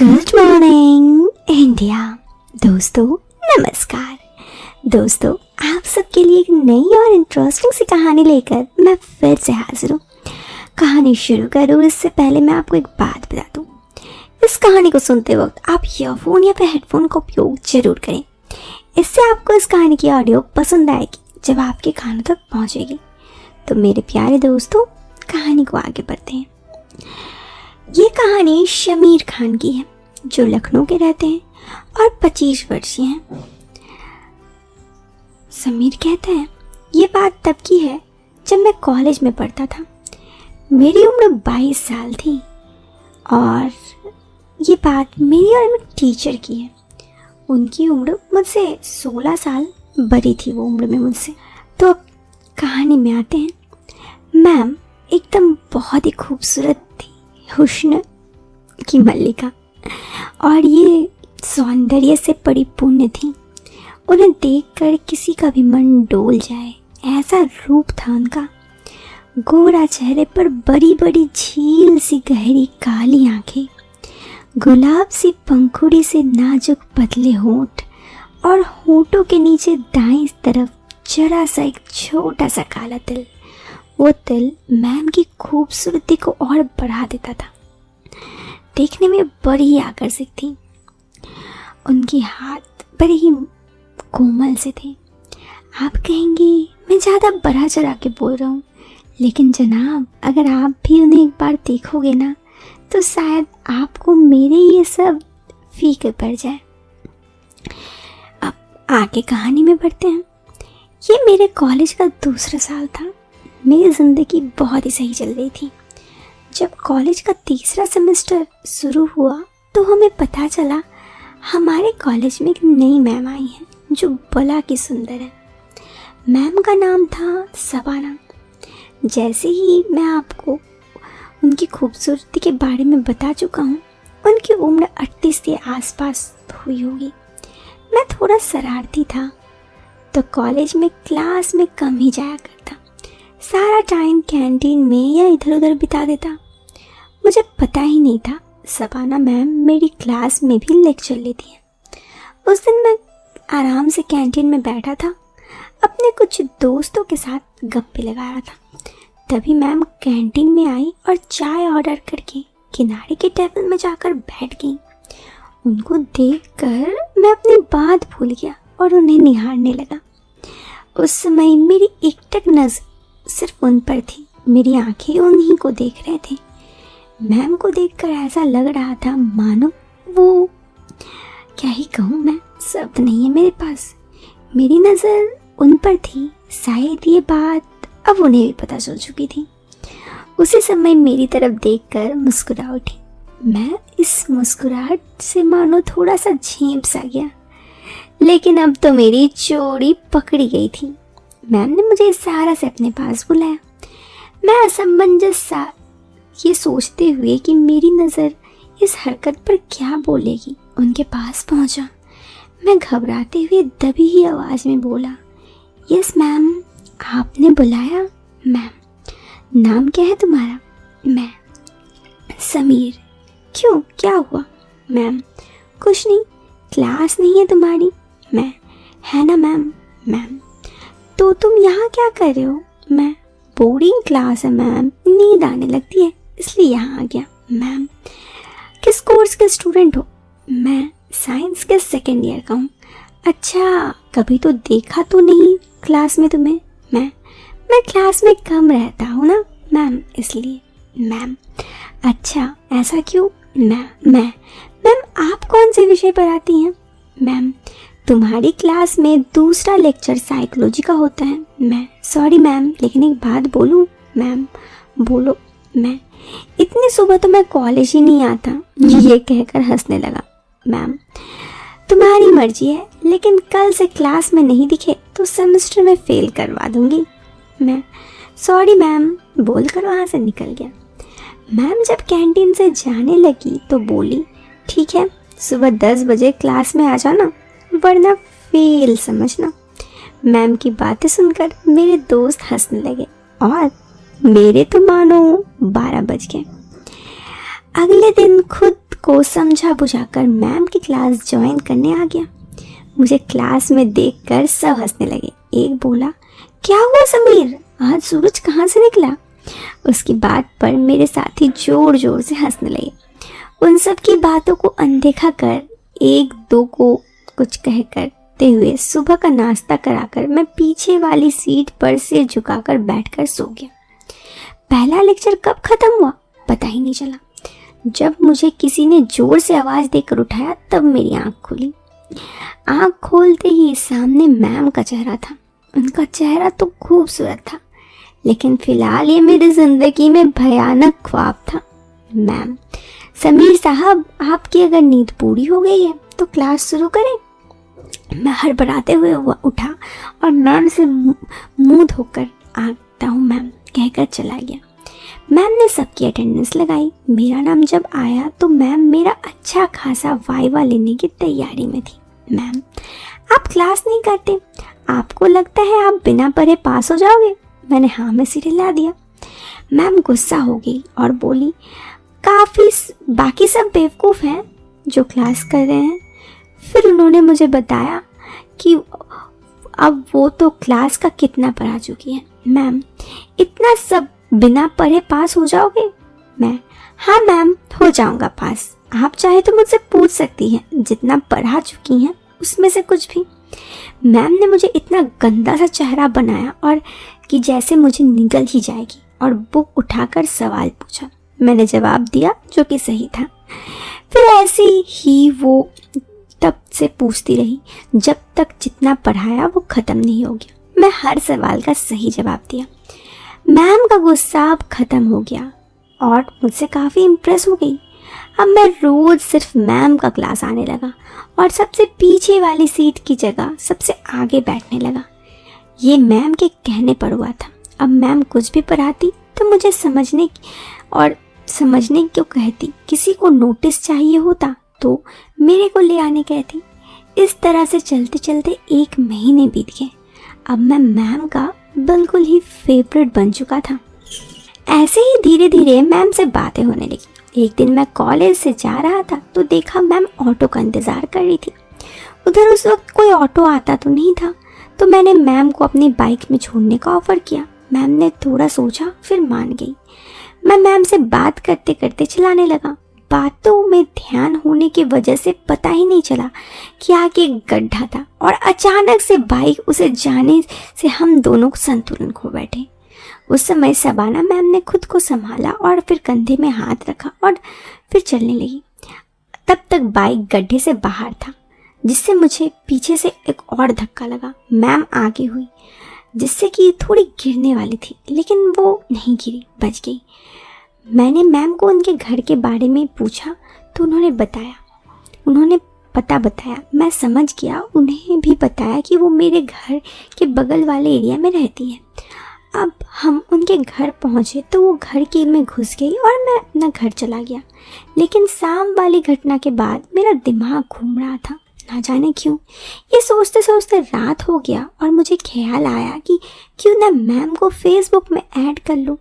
Good morning India. दोस्तों नमस्कार। दोस्तों आप सबके लिए एक नई और इंटरेस्टिंग सी कहानी लेकर मैं फिर से हाजिर हूँ। कहानी शुरू करूँ इससे पहले मैं आपको एक बात बता दूँ। इस कहानी को सुनते वक्त आप ईयरफोन या फिर हेडफोन का उपयोग जरूर करें। इससे आपको इस कहानी की ऑडियो पसंद आएगी जब आपके कानों तक पहुँचेगी। तो मेरे प्यारे दोस्तों कहानी को आगे बढ़ते हैं। ये कहानी शमीर खान की है जो लखनऊ के रहते हैं और 25 वर्षीय हैं। समीर कहते हैं ये बात तब की है जब मैं कॉलेज में पढ़ता था। मेरी उम्र 22 साल थी और ये बात मेरी और मेरे टीचर की है। उनकी उम्र मुझसे 16 साल बड़ी थी वो उम्र में मुझसे। तो अब कहानी में आते हैं। मैम एकदम बहुत ही खूबसूरत थी, हुस्न की मल्लिका, और ये सौंदर्य से परिपूर्ण थी। उन्हें देखकर किसी का भी मन डोल जाए ऐसा रूप था उनका। गोरा चेहरे पर बड़ी बड़ी झील सी गहरी काली आंखें, गुलाब सी पंखुड़ी से नाजुक पतले होंठ और होंठों के नीचे दाईं तरफ जरा सा एक छोटा सा काला तिल। वो तिल मैम की खूबसूरती को और बढ़ा देता था। देखने में बड़ी ही आकर्षक थी। उनके हाथ बड़े ही कोमल से थे। आप कहेंगे मैं ज़्यादा बढ़ा चढ़ा के बोल रहा हूँ, लेकिन जनाब अगर आप भी उन्हें एक बार देखोगे ना तो शायद आपको मेरे ये सब फीके पड़ जाए। अब आगे कहानी में बढ़ते हैं। ये मेरे कॉलेज का दूसरा साल था। मेरी ज़िंदगी बहुत ही सही चल रही थी। जब कॉलेज का तीसरा सेमेस्टर शुरू हुआ तो हमें पता चला हमारे कॉलेज में एक नई मैम आई है जो बला की सुंदर है। मैम का नाम था सबाना। जैसे ही मैं आपको उनकी खूबसूरती के बारे में बता चुका हूँ, उनकी उम्र 38 के आसपास हुई होगी। मैं थोड़ा शरारती था तो कॉलेज में क्लास में कम ही जाया करता। सारा टाइम कैंटीन में या इधर उधर बिता देता। मुझे पता ही नहीं था सबाना मैम मेरी क्लास में भी लेक्चर लेती है। उस दिन मैं आराम से कैंटीन में बैठा था, अपने कुछ दोस्तों के साथ गप्पे लगा रहा था। तभी मैम कैंटीन में आई और चाय ऑर्डर करके किनारे के टेबल में जाकर बैठ गई। उनको देखकर मैं अपनी बात भूल गया और उन्हें निहारने लगा। उस समय मेरी एकटक नज़र सिर्फ उन पर थी। मेरी आंखें उन्हीं को देख रहे थे। मैम को देखकर ऐसा लग रहा था मानो वो, क्या ही कहूँ मैं, शब्द नहीं है मेरे पास। मेरी नज़र उन पर थी। शायद ये बात अब उन्हें भी पता चल चुकी थी। उसी समय मेरी तरफ देखकर मुस्कुरा उठी। मैं इस मुस्कुराहट से मानो थोड़ा सा झेंप सा गया, लेकिन अब तो मेरी चोरी पकड़ी गई थी। मैम ने मुझे इशारा से अपने पास बुलाया। मैं असमंजस सा ये सोचते हुए कि मेरी नज़र इस हरकत पर क्या बोलेगी उनके पास पहुंचा। मैं घबराते हुए दबी ही आवाज़ में बोला, यस मैम, आपने बुलाया? मैम, नाम क्या है तुम्हारा? मैं, समीर। क्यों, क्या हुआ? मैम, कुछ नहीं, क्लास नहीं है तुम्हारी? मैं, है ना मैम। मैम, तो तुम यहाँ क्या कर रहे हो? मैं, बोर्डिंग क्लास है मैम, नींद आने लगती है इसलिए यहाँ आ गया। मैम, किस कोर्स के स्टूडेंट हो? मैं, साइंस के सेकेंड ईयर का हूँ। अच्छा, कभी तो देखा तो नहीं क्लास में तुम्हें? मैं क्लास में कम रहता हूँ ना मैम, इसलिए। मैम, अच्छा ऐसा क्यों? मैम, आप कौन से विषय पढ़ाती हैं? मैम, तुम्हारी क्लास में दूसरा लेक्चर साइकोलॉजी का होता है। मैं, सॉरी मैम, लेकिन एक बात बोलूं? मैम, बोलो। मैं, इतनी सुबह तो मैं कॉलेज ही नहीं आता। ये कहकर हंसने लगा। मैम, तुम्हारी मर्जी है, लेकिन कल से क्लास में नहीं दिखे तो सेमेस्टर में फेल करवा दूंगी। मैं, सॉरी मैम, बोलकर वहाँ से निकल गया। मैम जब कैंटीन से जाने लगी तो बोली, ठीक है, सुबह 10 बजे क्लास में आ जाना, वरना फेल समझना। मैम की बातें सुनकर मेरे दोस्त हंसने लगे और मेरे तो मानो 12 बज गए। अगले दिन खुद को समझा बुझाकर मैम की क्लास ज्वाइन करने आ गया। मुझे क्लास में देखकर सब हंसने लगे। एक बोला, क्या हुआ समीर, आज सूरज कहाँ से निकला? उसकी बात पर मेरे साथी जोर जोर से हंसने लगे। उन सब की बातों को अनदेखा कर एक दो को कुछ कह करते हुए सुबह का नाश्ता कराकर मैं पीछे वाली सीट पर सिर झुकाकर बैठकर सो गया। पहला लेक्चर कब खत्म हुआ पता ही नहीं चला। जब मुझे किसी ने जोर से आवाज़ देकर उठाया तब मेरी आंख खुली। आंख खोलते ही सामने मैम का चेहरा था। उनका चेहरा तो खूबसूरत था, लेकिन फिलहाल ये मेरी जिंदगी में भयानक ख्वाब था। मैम, समीर साहब, आपकी अगर नींद पूरी हो गई है तो क्लास शुरू करें। मैं हड़बड़ाते हुए उठा और मैम से मुंह धोकर आता हूँ मैम कहकर चला गया। मैम ने सबकी अटेंडेंस लगाई। मेरा नाम जब आया तो मैम मेरा अच्छा खासा वाइवा लेने की तैयारी में थी। मैम, आप क्लास नहीं करते, आपको लगता है आप बिना पढ़े पास हो जाओगे? मैंने हाँ में सिर हिला दिया। मैम गुस्सा हो गई और बोली, बाकी सब बेवकूफ़ हैं जो क्लास कर रहे हैं। फिर उन्होंने मुझे बताया कि अब वो तो क्लास का कितना पढ़ा चुकी है। मैम, इतना सब बिना पढ़े पास हो जाओगे? मैं, हाँ मैम, हो जाऊंगा पास। आप चाहे तो मुझसे पूछ सकती हैं, जितना पढ़ा चुकी हैं उसमें से कुछ भी। मैम ने मुझे इतना गंदा सा चेहरा बनाया और कि जैसे मुझे निगल ही जाएगी, और बुक उठाकर सवाल पूछा। मैंने जवाब दिया जो कि सही था। फिर ऐसे ही वो तब से पूछती रही जब तक जितना पढ़ाया वो ख़त्म नहीं हो गया। मैं हर सवाल का सही जवाब दिया। मैम का गुस्सा अब ख़त्म हो गया और मुझसे काफ़ी इम्प्रेस हो गई। अब मैं रोज़ सिर्फ मैम का क्लास आने लगा और सबसे पीछे वाली सीट की जगह सबसे आगे बैठने लगा। ये मैम के कहने पर हुआ था। अब मैम कुछ भी पढ़ाती तो मुझे समझने क्यों कहती। किसी को नोटिस चाहिए होता तो मेरे को ले आने कहती। इस तरह से चलते चलते 1 महीने बीत गए। अब मैं मैम का बिल्कुल ही फेवरेट बन चुका था। ऐसे ही धीरे धीरे मैम से बातें होने लगी। एक दिन मैं कॉलेज से जा रहा था तो देखा मैम ऑटो का इंतज़ार कर रही थी। उधर उस वक्त कोई ऑटो आता तो नहीं था, तो मैंने मैम को अपनी बाइक में छोड़ने का ऑफ़र किया। मैम ने थोड़ा सोचा फिर मान गई। मैं मैम से बात करते करते चलाने लगा। बातों में ध्यान होने की वजह से पता ही नहीं चला कि आगे एक गड्ढा था और अचानक से बाइक उसे जाने से हम दोनों संतुलन खो बैठे। उस समय शबाना मैम ने खुद को संभाला और फिर कंधे में हाथ रखा और फिर चलने लगी। तब तक बाइक गड्ढे से बाहर था, जिससे मुझे पीछे से एक और धक्का लगा। मैम आगे हुई, जिससे कि थोड़ी गिरने वाली थी, लेकिन वो नहीं गिरी, बच गई। मैंने मैम को उनके घर के बारे में पूछा तो उन्होंने पता बताया। मैं समझ गया, उन्हें भी बताया कि वो मेरे घर के बगल वाले एरिया में रहती है। अब हम उनके घर पहुंचे तो वो घर के में घुस गई और मैं अपना घर चला गया। लेकिन शाम वाली घटना के बाद मेरा दिमाग घूम रहा था, ना जाने क्यों। ये सोचते सोचते रात हो गया और मुझे ख्याल आया कि क्यों ना मैम को फेसबुक में ऐड कर लूँ,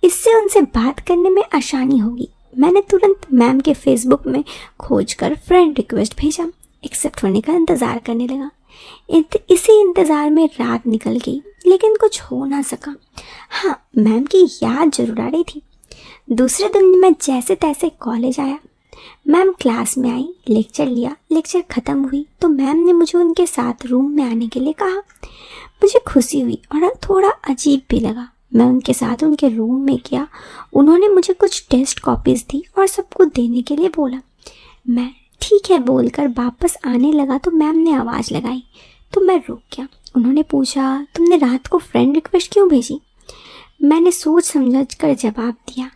इससे उनसे बात करने में आसानी होगी। मैंने तुरंत मैम के फेसबुक में खोजकर फ्रेंड रिक्वेस्ट भेजा। एक्सेप्ट होने का इंतज़ार करने लगा। इसी इंतज़ार में रात निकल गई, लेकिन कुछ हो ना सका। हाँ, मैम की याद जरूर आ रही थी। दूसरे दिन मैं जैसे तैसे कॉलेज आया। मैम क्लास में आई, लेक्चर लिया। लेक्चर ख़त्म हुई तो मैम ने मुझे उनके साथ रूम में आने के लिए कहा। मुझे खुशी हुई और थोड़ा अजीब भी लगा। मैं उनके साथ उनके रूम में गया। उन्होंने मुझे कुछ टेस्ट कॉपीज़ दी और सबको देने के लिए बोला। मैं ठीक है बोलकर वापस आने लगा तो मैम ने आवाज़ लगाई तो मैं रुक गया। उन्होंने पूछा, तुमने रात को फ्रेंड रिक्वेस्ट क्यों भेजी? मैंने सोच समझ कर जवाब दिया,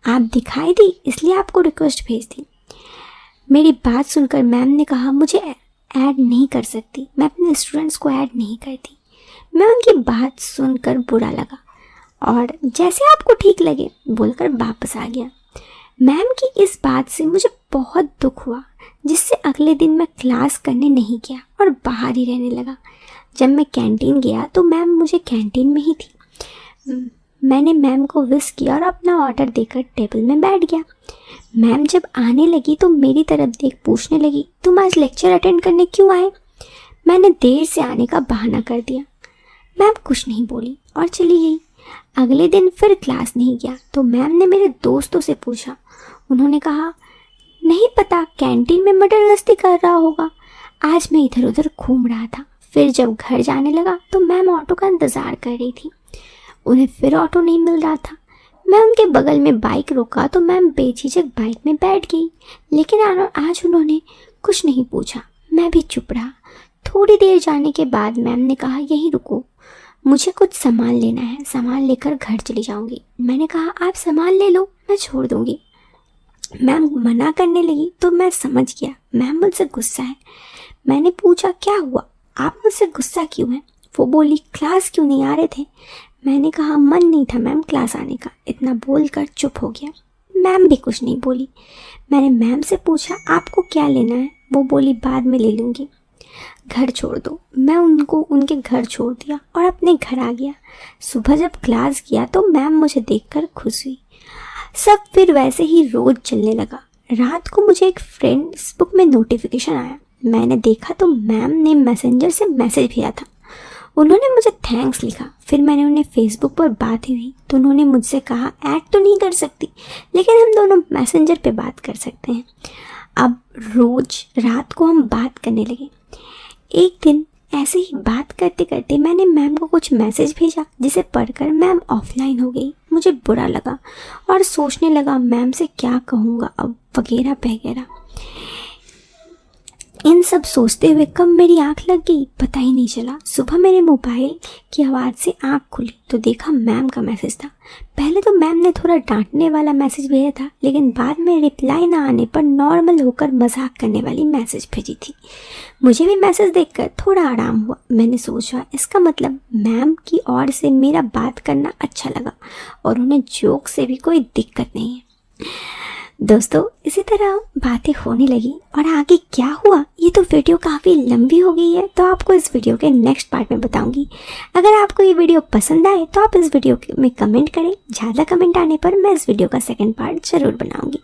आप दिखाई दी इसलिए आपको रिक्वेस्ट भेज दी। मेरी बात सुनकर मैम ने कहा, मुझे ऐड नहीं कर सकती, मैं अपने स्टूडेंट्स को ऐड नहीं करती। मैं उनकी बात सुनकर बुरा लगा और जैसे आपको ठीक लगे बोलकर वापस आ गया। मैम की इस बात से मुझे बहुत दुख हुआ, जिससे अगले दिन मैं क्लास करने नहीं गया और बाहर ही रहने लगा। जब मैं कैंटीन गया तो मैम मुझे कैंटीन में ही थी। मैंने मैम को विश किया और अपना ऑर्डर देकर टेबल में बैठ गया। मैम जब आने लगी तो मेरी तरफ देख पूछने लगी, तुम आज लेक्चर अटेंड करने क्यों आए? मैंने देर से आने का बहाना कर दिया। मैम कुछ नहीं बोली और चली गई। अगले दिन फिर क्लास नहीं गया तो मैम ने मेरे दोस्तों से पूछा। उन्होंने कहा, नहीं पता, कैंटीन में मटर गश्ती कर रहा होगा। आज मैं इधर उधर घूम रहा था। फिर जब घर जाने लगा तो मैम ऑटो का इंतज़ार कर रही थी। उन्हें फिर ऑटो नहीं मिल रहा था। मैं उनके बगल में बाइक रोका तो मैम बेझिझक बाइक में बैठ गई, लेकिन आज उन्होंने कुछ नहीं पूछा। मैं भी चुप रहा। थोड़ी देर जाने के बाद मैम ने कहा, यहीं रुको, मुझे कुछ सामान लेना है, सामान लेकर घर चली जाऊंगी। मैंने कहा, आप सामान ले लो, मैं छोड़ दूंगी। मैम मना करने लगी तो मैं समझ गया मैम मुझसे गुस्सा है। मैंने पूछा, क्या हुआ, आप मुझसे गुस्सा क्यों हैं? वो बोली, क्लास क्यों नहीं आ रहे थे? मैंने कहा, मन नहीं था मैम क्लास आने का। इतना बोलकर चुप हो गया। मैम भी कुछ नहीं बोली। मैंने मैम से पूछा, आपको क्या लेना है? वो बोली, बाद में ले लूँगी, घर छोड़ दो। मैं उनको उनके घर छोड़ दिया और अपने घर आ गया। सुबह जब क्लास किया तो मैम मुझे देखकर खुश हुई। सब फिर वैसे ही रोज़ चलने लगा। रात को मुझे एक फेसबुक में नोटिफिकेशन आया। मैंने देखा तो मैम ने मैसेंजर से मैसेज भेजा था। उन्होंने मुझे थैंक्स लिखा। फिर मैंने उन्हें फेसबुक पर बात हुई तो उन्होंने मुझसे कहा, ऐड तो नहीं कर सकती, लेकिन हम दोनों मैसेंजर पे बात कर सकते हैं। अब रोज़ रात को हम बात करने लगे। एक दिन ऐसे ही बात करते करते मैंने मैम को कुछ मैसेज भेजा, जिसे पढ़कर मैम ऑफलाइन हो गई। मुझे बुरा लगा और सोचने लगा मैम से क्या कहूँगा अब, वगैरह वगैरह। इन सब सोचते हुए कब मेरी आंख लग गई पता ही नहीं चला। सुबह मेरे मोबाइल की आवाज़ से आंख खुली तो देखा मैम का मैसेज था। पहले तो मैम ने थोड़ा डांटने वाला मैसेज भेजा था, लेकिन बाद में रिप्लाई ना आने पर नॉर्मल होकर मजाक करने वाली मैसेज भेजी थी। मुझे भी मैसेज देखकर थोड़ा आराम हुआ। मैंने सोचा इसका मतलब मैम की ओर से मेरा बात करना अच्छा लगा और उन्हें जोक से भी कोई दिक्कत नहीं है। दोस्तों, इसी तरह बातें होने लगी और आगे क्या हुआ ये तो वीडियो काफ़ी लंबी हो गई है, तो आपको इस वीडियो के नेक्स्ट पार्ट में बताऊंगी। अगर आपको ये वीडियो पसंद आए तो आप इस वीडियो में कमेंट करें। ज़्यादा कमेंट आने पर मैं इस वीडियो का सेकंड पार्ट ज़रूर बनाऊंगी।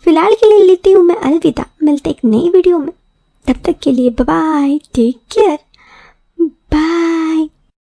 फिलहाल के लिए लेती हूँ मैं अलविदा। मिलते एक नई वीडियो में, तब तक के लिए bye bye, take care, bye.